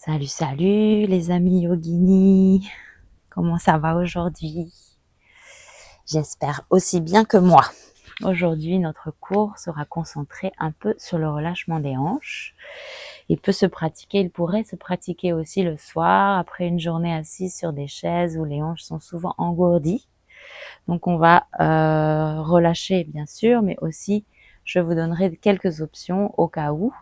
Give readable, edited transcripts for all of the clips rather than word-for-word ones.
Salut, salut les amis yogini, comment ça va aujourd'hui? J'espère aussi bien que moi. Aujourd'hui, notre cours sera concentré un peu sur le relâchement des hanches. Il pourrait se pratiquer aussi le soir, après une journée assise sur des chaises où les hanches sont souvent engourdies. Donc on va relâcher bien sûr, mais aussi je vous donnerai quelques options au cas où,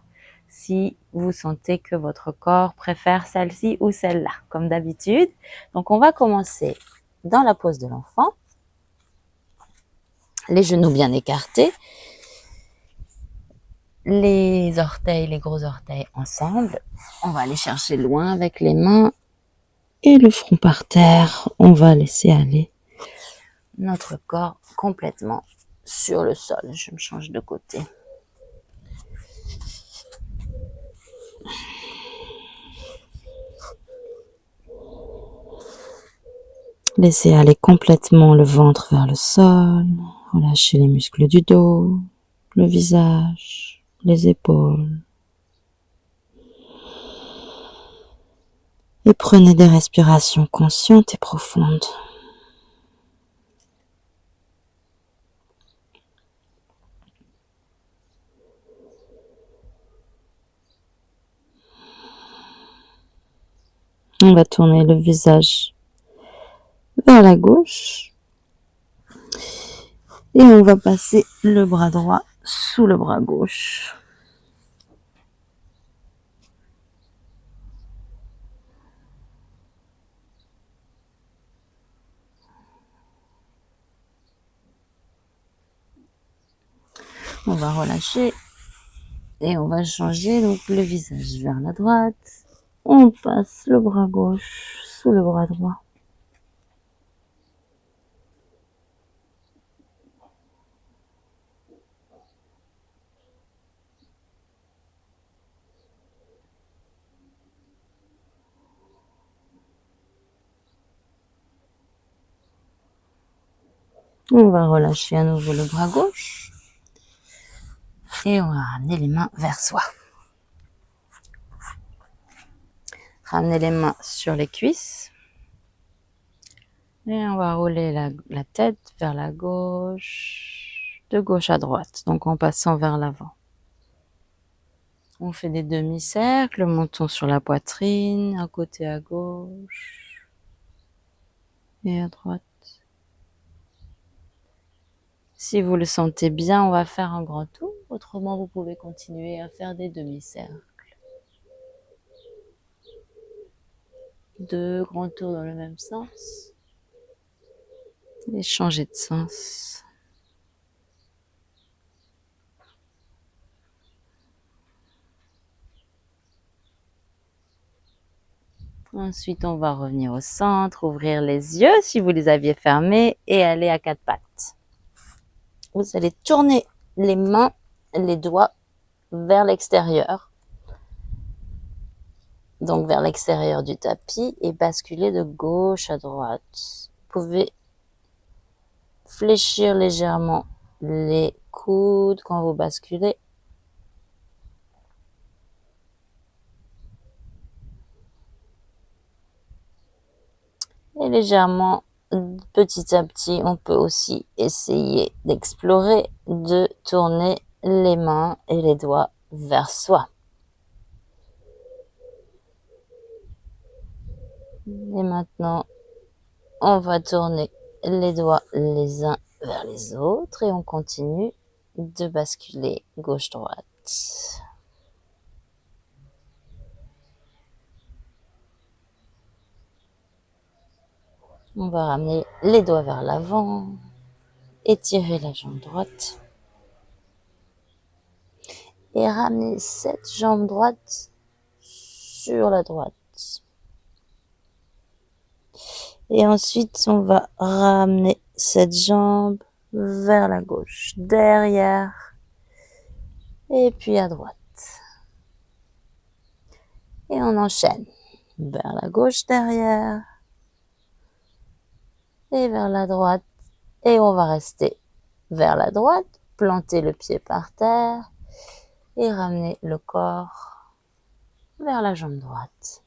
si vous sentez que votre corps préfère celle-ci ou celle-là, comme d'habitude. Donc, on va commencer dans la pose de l'enfant. Les genoux bien écartés. Les orteils, les gros orteils ensemble. On va aller chercher loin avec les mains. Et le front par terre. On va laisser aller notre corps complètement sur le sol. Je me change de côté. Laissez aller complètement le ventre vers le sol, relâchez les muscles du dos, le visage, les épaules. Et prenez des respirations conscientes et profondes. On va tourner le visage vers la gauche. Et on va passer le bras droit sous le bras gauche. On va relâcher et on va changer donc le visage vers la droite. On passe le bras gauche sous le bras droit. On va relâcher à nouveau le bras gauche et on va ramener les mains vers soi. Ramener les mains sur les cuisses et on va rouler la tête vers la gauche, de gauche à droite, donc en passant vers l'avant. On fait des demi-cercles, le menton sur la poitrine, un côté à gauche et à droite. Si vous le sentez bien, on va faire un grand tour. Autrement, vous pouvez continuer à faire des demi-cercles. 2 grands tours dans le même sens. Et changer de sens. Ensuite, on va revenir au centre, ouvrir les yeux si vous les aviez fermés et aller à 4 pattes. Vous allez tourner les mains, les doigts vers l'extérieur. Donc vers l'extérieur du tapis et basculer de gauche à droite. Vous pouvez fléchir légèrement les coudes quand vous basculez. Et légèrement, petit à petit, on peut aussi essayer d'explorer, de tourner les mains et les doigts vers soi. Et maintenant, on va tourner les doigts les uns vers les autres et on continue de basculer gauche-droite. On va ramener les doigts vers l'avant, étirer la jambe droite et ramener cette jambe droite sur la droite. Et ensuite, on va ramener cette jambe vers la gauche, derrière, et puis à droite. Et on enchaîne vers la gauche derrière, et vers la droite. Et on va rester vers la droite, planter le pied par terre, et ramener le corps vers la jambe droite.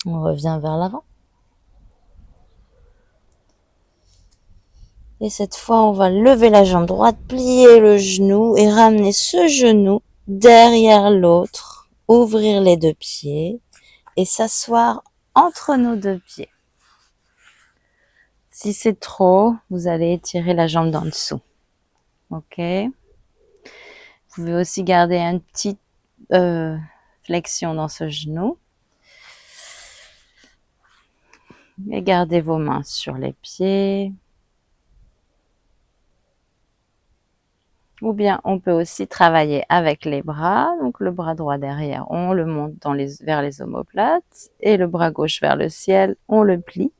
On revient vers l'avant. Et cette fois, on va lever la jambe droite, plier le genou et ramener ce genou derrière l'autre. Ouvrir les deux pieds et s'asseoir entre nos deux pieds. Si c'est trop, vous allez étirer la jambe d'en dessous. Ok? Vous pouvez aussi garder une petite flexion dans ce genou. Et gardez vos mains sur les pieds. Ou bien on peut aussi travailler avec les bras. Donc le bras droit derrière, on le monte vers les omoplates. Et le bras gauche vers le ciel, on le plie.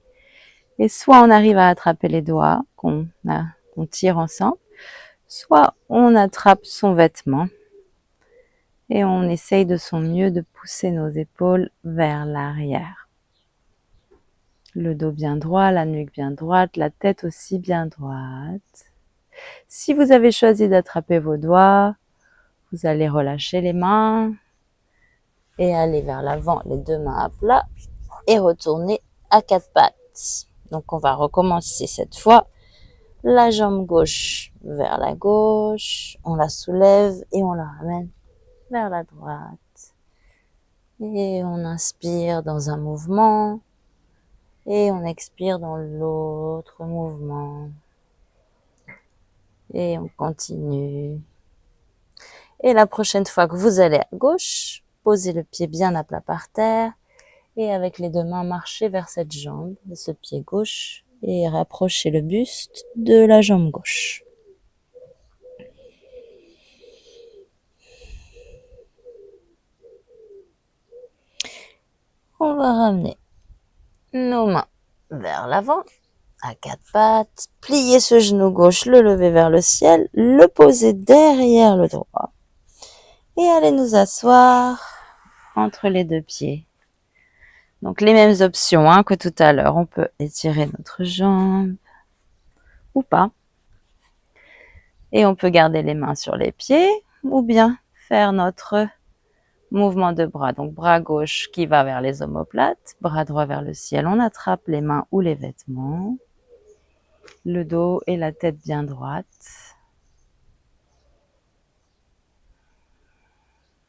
Et soit on arrive à attraper les doigts qu'on tire ensemble, soit on attrape son vêtement et on essaye de son mieux de pousser nos épaules vers l'arrière. Le dos bien droit, la nuque bien droite, la tête aussi bien droite. Si vous avez choisi d'attraper vos doigts, vous allez relâcher les mains et aller vers l'avant, les deux mains à plat et retourner à quatre pattes. Donc on va recommencer cette fois. La jambe gauche vers la gauche, on la soulève et on la ramène vers la droite. Et on inspire dans un mouvement et on expire dans l'autre mouvement. Et on continue. Et la prochaine fois que vous allez à gauche, posez le pied bien à plat par terre et avec les deux mains, marchez vers cette jambe, ce pied gauche et rapprochez le buste de la jambe gauche. On va ramener nos mains vers l'avant, à quatre pattes, plier ce genou gauche, le lever vers le ciel, le poser derrière le droit et aller nous asseoir entre les deux pieds. Donc les mêmes options que tout à l'heure, on peut étirer notre jambe ou pas. Et on peut garder les mains sur les pieds ou bien faire notre mouvement de bras. Donc bras gauche qui va vers les omoplates, bras droit vers le ciel. On attrape les mains ou les vêtements. Le dos et la tête bien droite.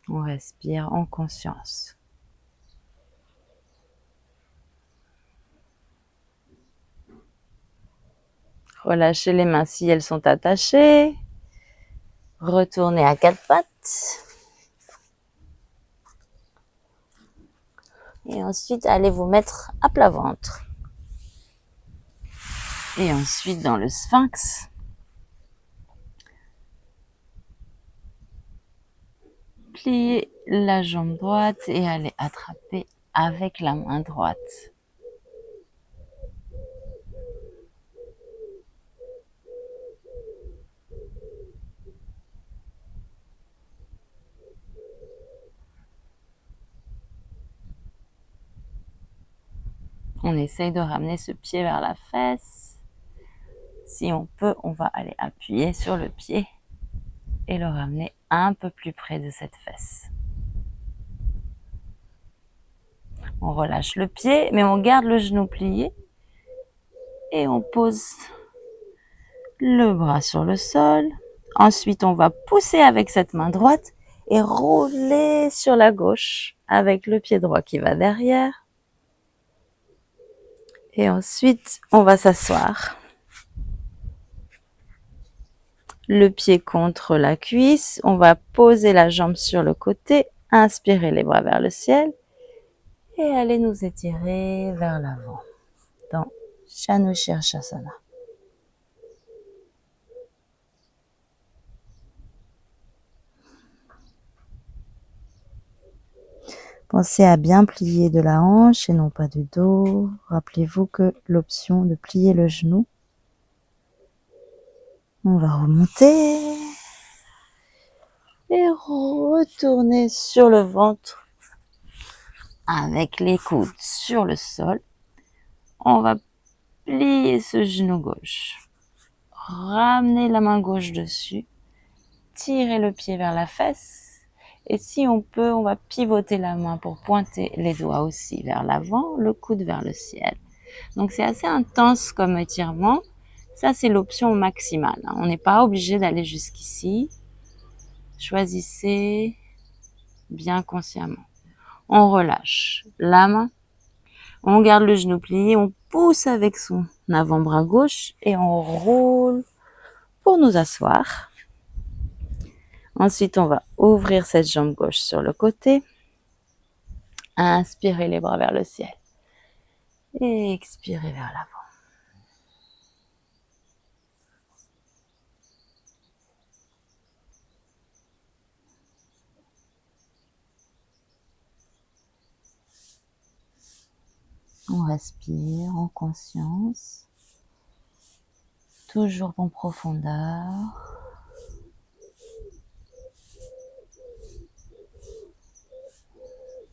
On respire en conscience. Relâchez les mains si elles sont attachées. Retournez à quatre pattes. Et ensuite, allez vous mettre à plat ventre. Et ensuite, dans le sphinx. Pliez la jambe droite et allez attraper avec la main droite. On essaye de ramener ce pied vers la fesse. Si on peut, on va aller appuyer sur le pied et le ramener un peu plus près de cette fesse. On relâche le pied, mais on garde le genou plié et on pose le bras sur le sol. Ensuite, on va pousser avec cette main droite et rouler sur la gauche avec le pied droit qui va derrière. Et ensuite, on va s'asseoir. Le pied contre la cuisse. On va poser la jambe sur le côté. Inspirer les bras vers le ciel. Et aller nous étirer vers l'avant. Dans Shanushirshasana. Pensez à bien plier de la hanche et non pas du dos. Rappelez-vous que l'option de plier le genou. On va remonter et retourner sur le ventre avec les coudes sur le sol. On va plier ce genou gauche. Ramener la main gauche dessus. Tirer le pied vers la fesse Et si on peut, on va pivoter la main pour pointer les doigts aussi vers l'avant, le coude vers le ciel. Donc c'est assez intense comme étirement. Ça, c'est l'option maximale. On n'est pas obligé d'aller jusqu'ici. Choisissez bien consciemment. On relâche la main. On garde le genou plié. On pousse avec son avant-bras gauche et on roule pour nous asseoir. Ensuite, on va ouvrir cette jambe gauche sur le côté. Inspirez les bras vers le ciel. Et expirez vers l'avant. On respire en conscience, toujours en profondeur.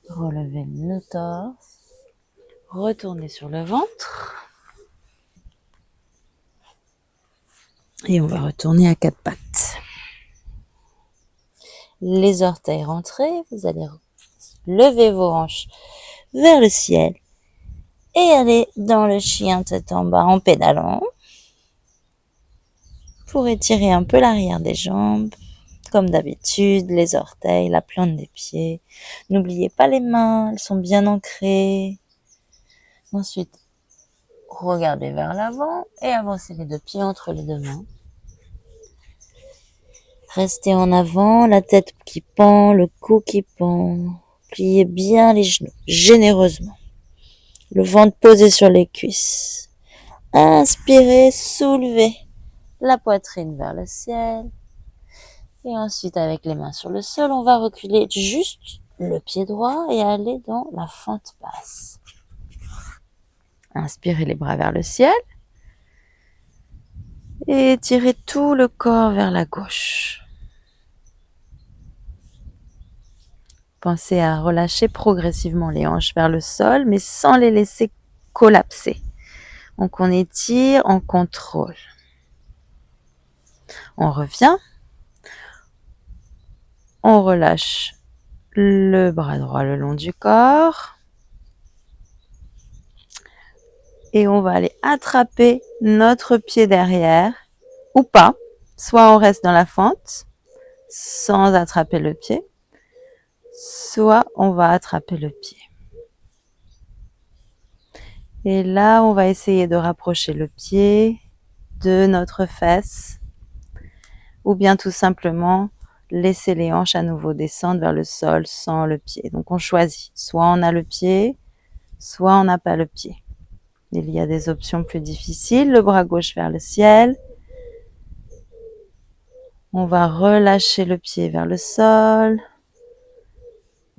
Relevez le torse, retournez sur le ventre. Et on va retourner à quatre pattes. Les orteils rentrés, vous allez lever vos hanches vers le ciel. Et aller dans le chien tête en bas en pédalant pour étirer un peu l'arrière des jambes, comme d'habitude, les orteils, la plante des pieds. N'oubliez pas les mains, elles sont bien ancrées. Ensuite, regardez vers l'avant et avancez les deux pieds entre les deux mains. Restez en avant, la tête qui pend, le cou qui pend. Pliez bien les genoux, généreusement. Le ventre posé sur les cuisses. Inspirez, soulevez la poitrine vers le ciel. Et ensuite, avec les mains sur le sol, on va reculer juste le pied droit et aller dans la fente basse. Inspirez les bras vers le ciel. Et étirez tout le corps vers la gauche. Pensez à relâcher progressivement les hanches vers le sol, mais sans les laisser collapser. Donc on étire, on contrôle. On revient. On relâche le bras droit le long du corps. Et on va aller attraper notre pied derrière, ou pas. Soit on reste dans la fente, sans attraper le pied, soit on va attraper le pied. Et là, on va essayer de rapprocher le pied de notre fesse, ou bien tout simplement laisser les hanches à nouveau descendre vers le sol sans le pied. Donc on choisit, soit on a le pied, soit on n'a pas le pied. Il y a des options plus difficiles, le bras gauche vers le ciel. On va relâcher le pied vers le sol.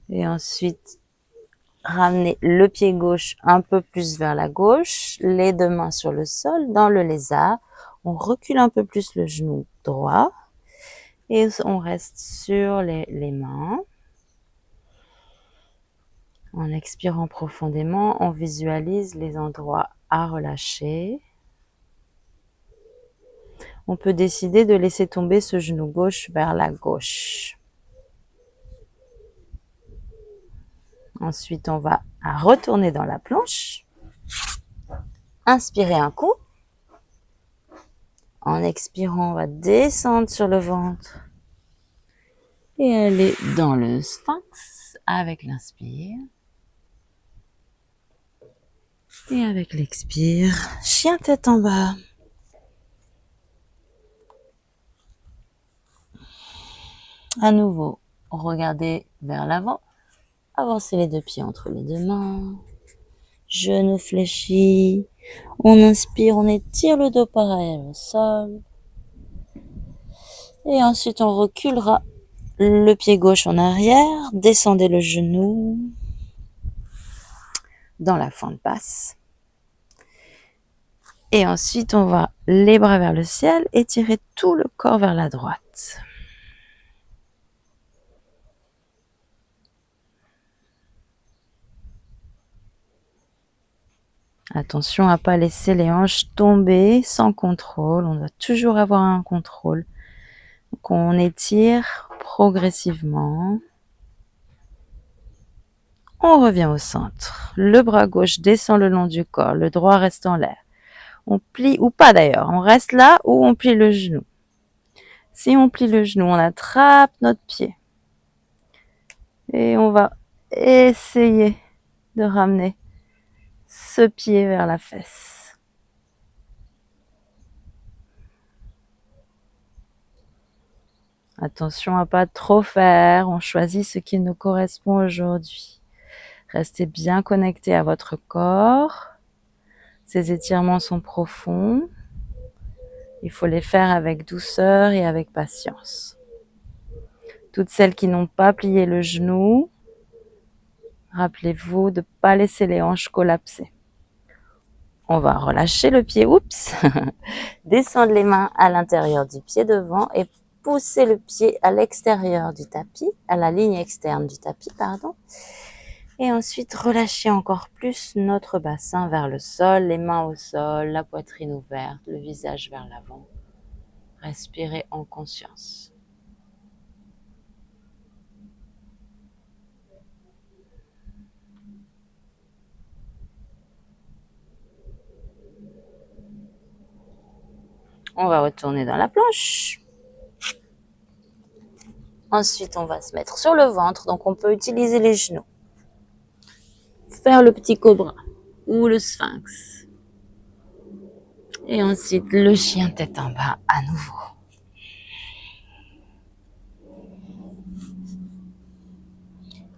Et ensuite, ramener le pied gauche un peu plus vers la gauche, les deux mains sur le sol, dans le lézard. On recule un peu plus le genou droit et on reste sur les mains. En expirant profondément, on visualise les endroits à relâcher. On peut décider de laisser tomber ce genou gauche vers la gauche. Ensuite, on va retourner dans la planche. Inspirez un coup. En expirant, on va descendre sur le ventre et aller dans le sphinx avec l'inspire. Et avec l'expire, chien tête en bas. À nouveau, regardez vers l'avant. Avancez les deux pieds entre les deux mains. Genoux fléchis. On inspire, on étire le dos parallèle au sol. Et ensuite, on reculera le pied gauche en arrière. Descendez le genou dans la fente basse. Et ensuite, on va les bras vers le ciel, étirer tout le corps vers la droite. Attention à ne pas laisser les hanches tomber sans contrôle. On doit toujours avoir un contrôle. Donc on étire progressivement. On revient au centre. Le bras gauche descend le long du corps, le droit reste en l'air. On plie, ou pas d'ailleurs, on reste là ou on plie le genou. Si on plie le genou, on attrape notre pied. Et on va essayer de ramener ce pied vers la fesse. Attention à pas trop faire, on choisit ce qui nous correspond aujourd'hui. Restez bien connecté à votre corps. Ces étirements sont profonds. Il faut les faire avec douceur et avec patience. Toutes celles qui n'ont pas plié le genou, rappelez-vous de ne pas laisser les hanches collapser. On va relâcher le pied, oups, descendre les mains à l'intérieur du pied devant et pousser le pied à l'extérieur du tapis, à la ligne externe du tapis, pardon. Et ensuite, relâcher encore plus notre bassin vers le sol, les mains au sol, la poitrine ouverte, le visage vers l'avant. Respirez en conscience. On va retourner dans la planche. Ensuite, on va se mettre sur le ventre, donc on peut utiliser les genoux. Faire le petit cobra ou le sphinx. Et ensuite, le chien tête en bas à nouveau.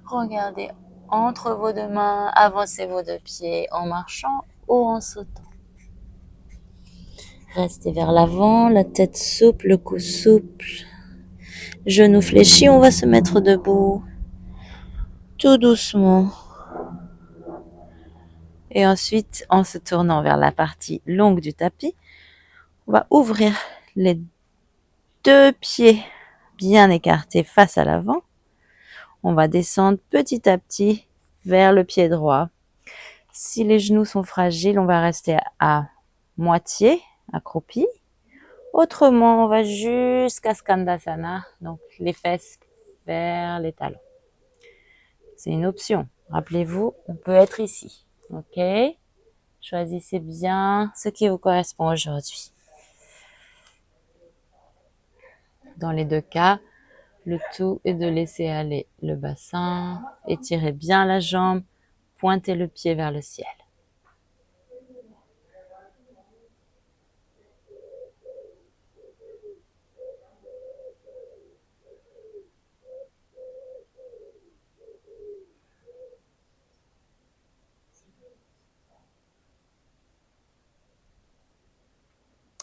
Regardez entre vos deux mains, avancez vos deux pieds en marchant ou en sautant. Restez vers l'avant, la tête souple, le cou souple. Genoux fléchis, on va se mettre debout. Tout doucement. Et ensuite, en se tournant vers la partie longue du tapis, on va ouvrir les deux pieds bien écartés face à l'avant. On va descendre petit à petit vers le pied droit. Si les genoux sont fragiles, on va rester à moitié accroupi. Autrement, on va jusqu'à Skandasana, donc les fesses vers les talons. C'est une option. Rappelez-vous, on peut être ici. Ok? Choisissez bien ce qui vous correspond aujourd'hui. Dans les deux cas, le tout est de laisser aller le bassin, étirez bien la jambe, pointez le pied vers le ciel.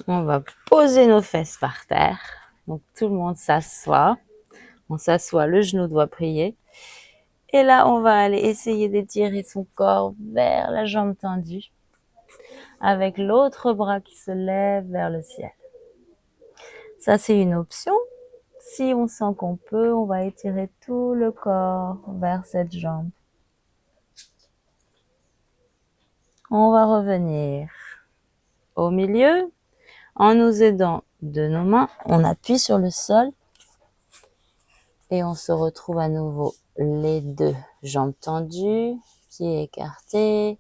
On va poser nos fesses par terre. Donc tout le monde s'assoit. On s'assoit, le genou doit plier. Et là, on va aller essayer d'étirer son corps vers la jambe tendue, avec l'autre bras qui se lève vers le ciel. Ça, c'est une option. Si on sent qu'on peut, on va étirer tout le corps vers cette jambe. On va revenir au milieu. En nous aidant de nos mains, on appuie sur le sol et on se retrouve à nouveau les deux jambes tendues, pieds écartés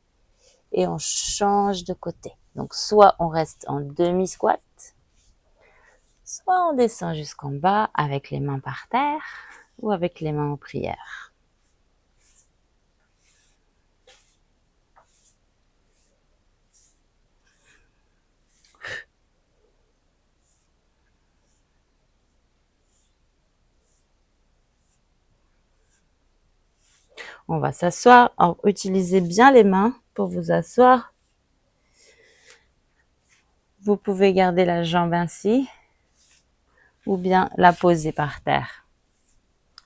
et on change de côté. Donc soit on reste en demi-squat, soit on descend jusqu'en bas avec les mains par terre ou avec les mains en prière. On va s'asseoir. Alors, utilisez bien les mains pour vous asseoir. Vous pouvez garder la jambe ainsi ou bien la poser par terre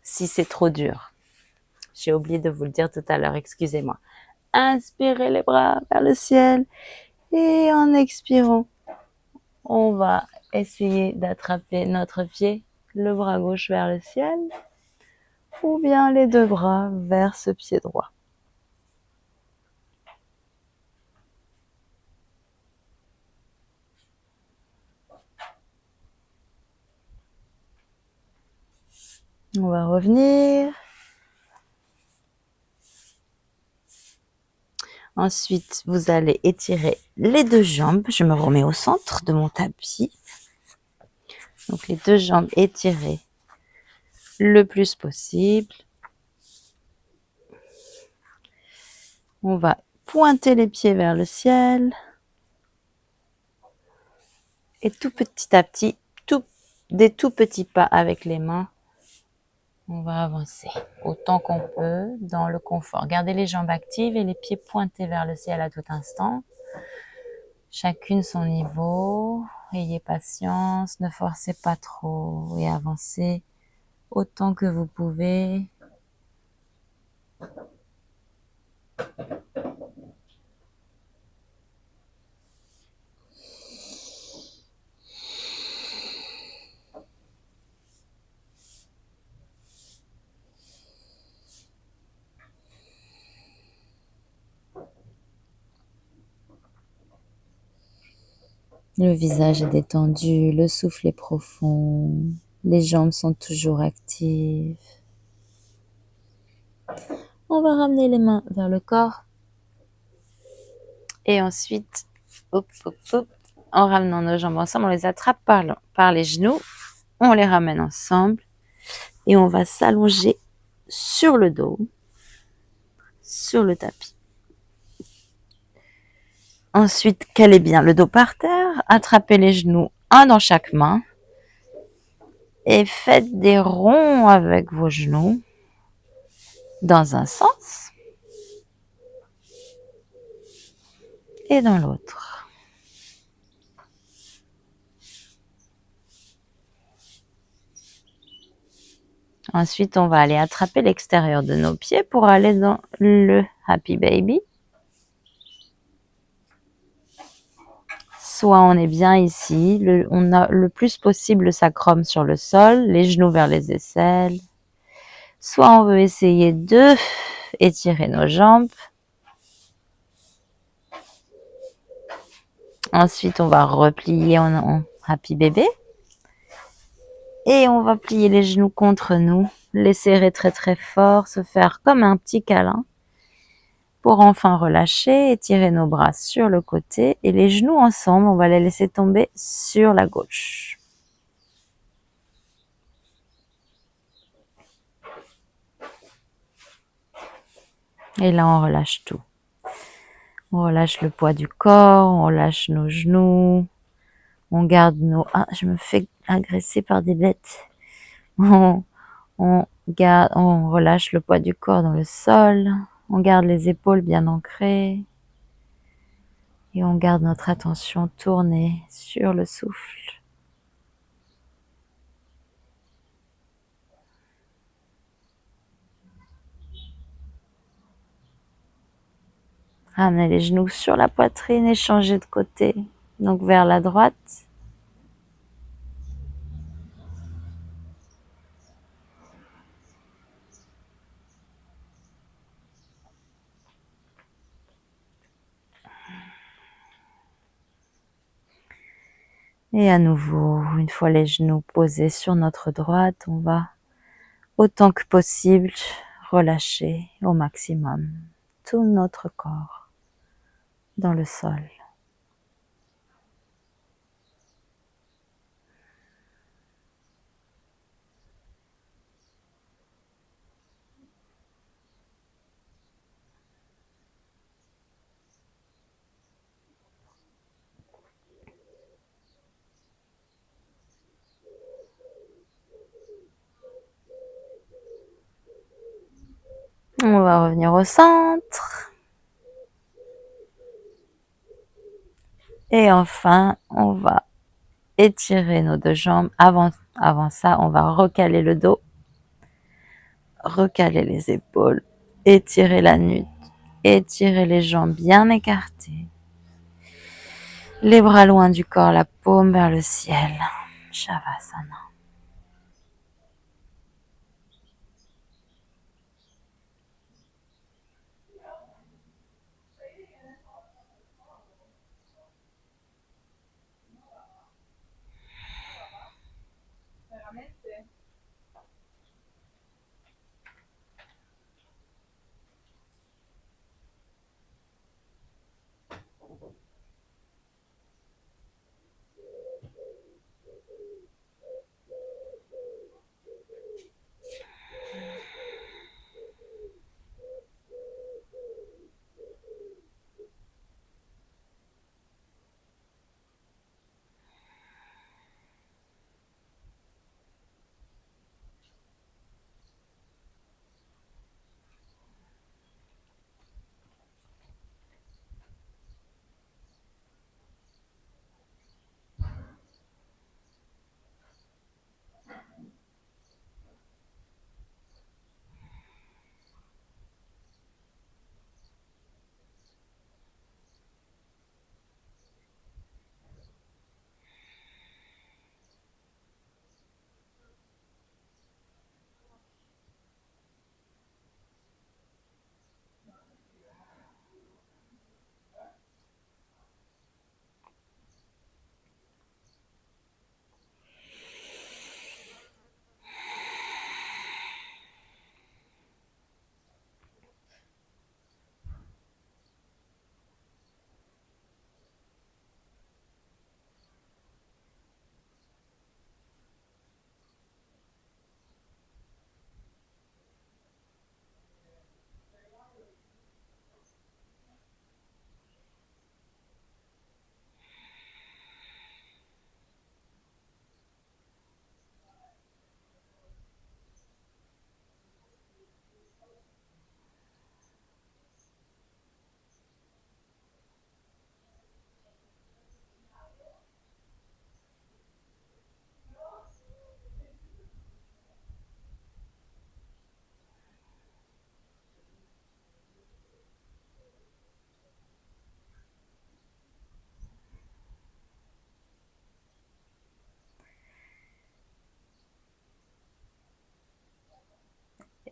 si c'est trop dur. J'ai oublié de vous le dire tout à l'heure, excusez-moi. Inspirez les bras vers le ciel et en expirant, on va essayer d'attraper notre pied, le bras gauche vers le ciel ou bien les deux bras vers ce pied droit. On va revenir. Ensuite, vous allez étirer les deux jambes. Je me remets au centre de mon tapis. Donc, les deux jambes étirées le plus possible. On va pointer les pieds vers le ciel. Et tout petit à petit, des tout petits pas avec les mains, on va avancer autant qu'on peut dans le confort. Gardez les jambes actives et les pieds pointés vers le ciel à tout instant. Chacune son niveau. Ayez patience, ne forcez pas trop et avancez autant que vous pouvez. Le visage est détendu, le souffle est profond, les jambes sont toujours actives. On va ramener les mains vers le corps. Et ensuite, hop, hop, hop, en ramenant nos jambes ensemble, on les attrape par les genoux, on les ramène ensemble et on va s'allonger sur le dos, sur le tapis. Ensuite, calez bien le dos par terre, attrapez les genoux, un dans chaque main et faites des ronds avec vos genoux dans un sens et dans l'autre. Ensuite, on va aller attraper l'extérieur de nos pieds pour aller dans le Happy Baby. Soit on est bien ici, on a le plus possible le sacrum sur le sol, les genoux vers les aisselles. Soit on veut essayer de étirer nos jambes. Ensuite, on va replier en Happy Baby. Et on va plier les genoux contre nous, les serrer très très fort, se faire comme un petit câlin. Pour enfin relâcher, étirer nos bras sur le côté et les genoux ensemble, on va les laisser tomber sur la gauche. Et là, on relâche tout. On relâche le poids du corps, on relâche nos genoux, on garde nos... Ah, je me fais agresser par des bêtes. On relâche le poids du corps dans le sol, on garde les épaules bien ancrées. Et on garde notre attention tournée sur le souffle. Ramenez les genoux sur la poitrine et changez de côté. Donc vers la droite. Et à nouveau, une fois les genoux posés sur notre droite, on va autant que possible relâcher au maximum tout notre corps dans le sol. On va revenir au centre. Et enfin, on va étirer nos deux jambes. Avant ça, on va recaler le dos, recaler les épaules, étirer la nuque, étirer les jambes bien écartées. Les bras loin du corps, la paume vers le ciel. Shavasana.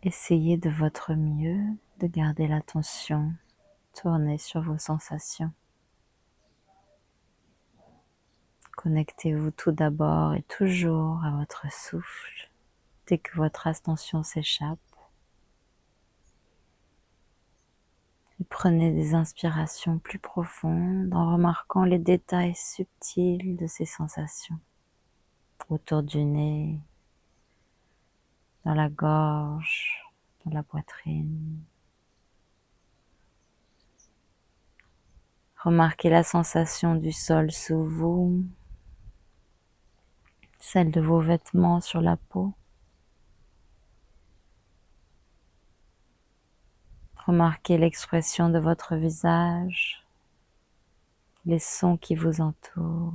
essayez de votre mieux de garder l'attention tournée sur vos sensations. Connectez-vous tout d'abord et toujours à votre souffle dès que votre attention s'échappe. Et prenez des inspirations plus profondes en remarquant les détails subtils de ces sensations. Autour du nez, dans la gorge, dans la poitrine. Remarquez la sensation du sol sous vous, celle de vos vêtements sur la peau. Remarquez l'expression de votre visage, les sons qui vous entourent.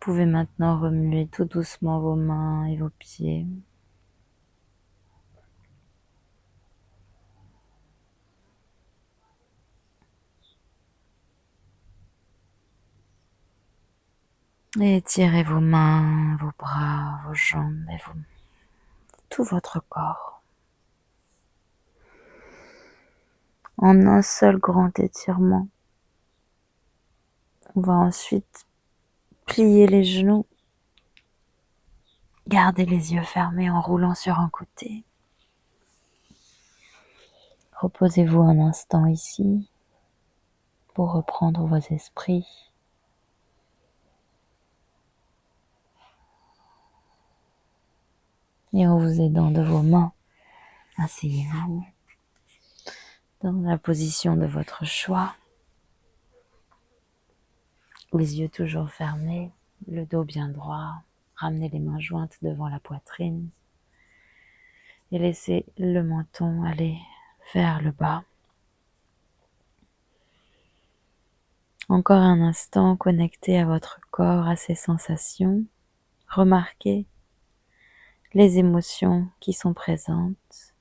Vous pouvez maintenant remuer tout doucement vos mains et vos pieds. Et étirez vos mains, vos bras, vos jambes et tout votre corps. En un seul grand étirement. On va ensuite plier les genoux. Gardez les yeux fermés en roulant sur un côté. Reposez-vous un instant ici pour reprendre vos esprits. Et en vous aidant de vos mains, asseyez-vous dans la position de votre choix. Les yeux toujours fermés, le dos bien droit. Ramenez les mains jointes devant la poitrine et laissez le menton aller vers le bas. Encore un instant connecté à votre corps, à ses sensations. Remarquez les émotions qui sont présentes.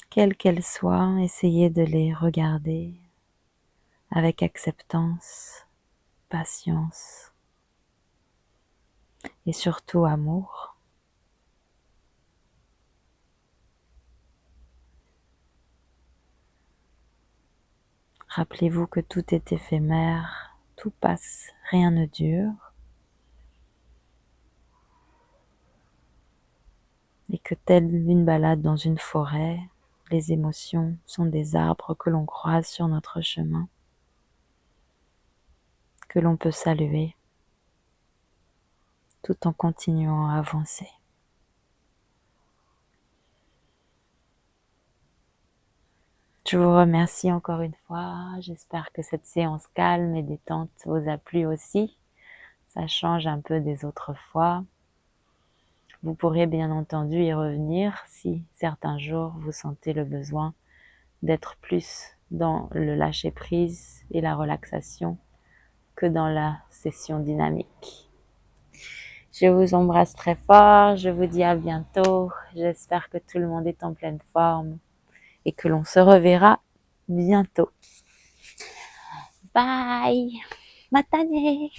Quelles qu'elles soient, essayez de les regarder avec acceptance, patience et surtout amour. Rappelez-vous que tout est éphémère, tout passe, rien ne dure. Et que telle une balade dans une forêt, les émotions sont des arbres que l'on croise sur notre chemin, que l'on peut saluer, tout en continuant à avancer. Je vous remercie encore une fois. J'espère que cette séance calme et détente vous a plu aussi. Ça change un peu des autres fois. Vous pourrez bien entendu y revenir si certains jours vous sentez le besoin d'être plus dans le lâcher-prise et la relaxation que dans la session dynamique. Je vous embrasse très fort, je vous dis à bientôt. J'espère que tout le monde est en pleine forme et que l'on se reverra bientôt. Bye! Matane!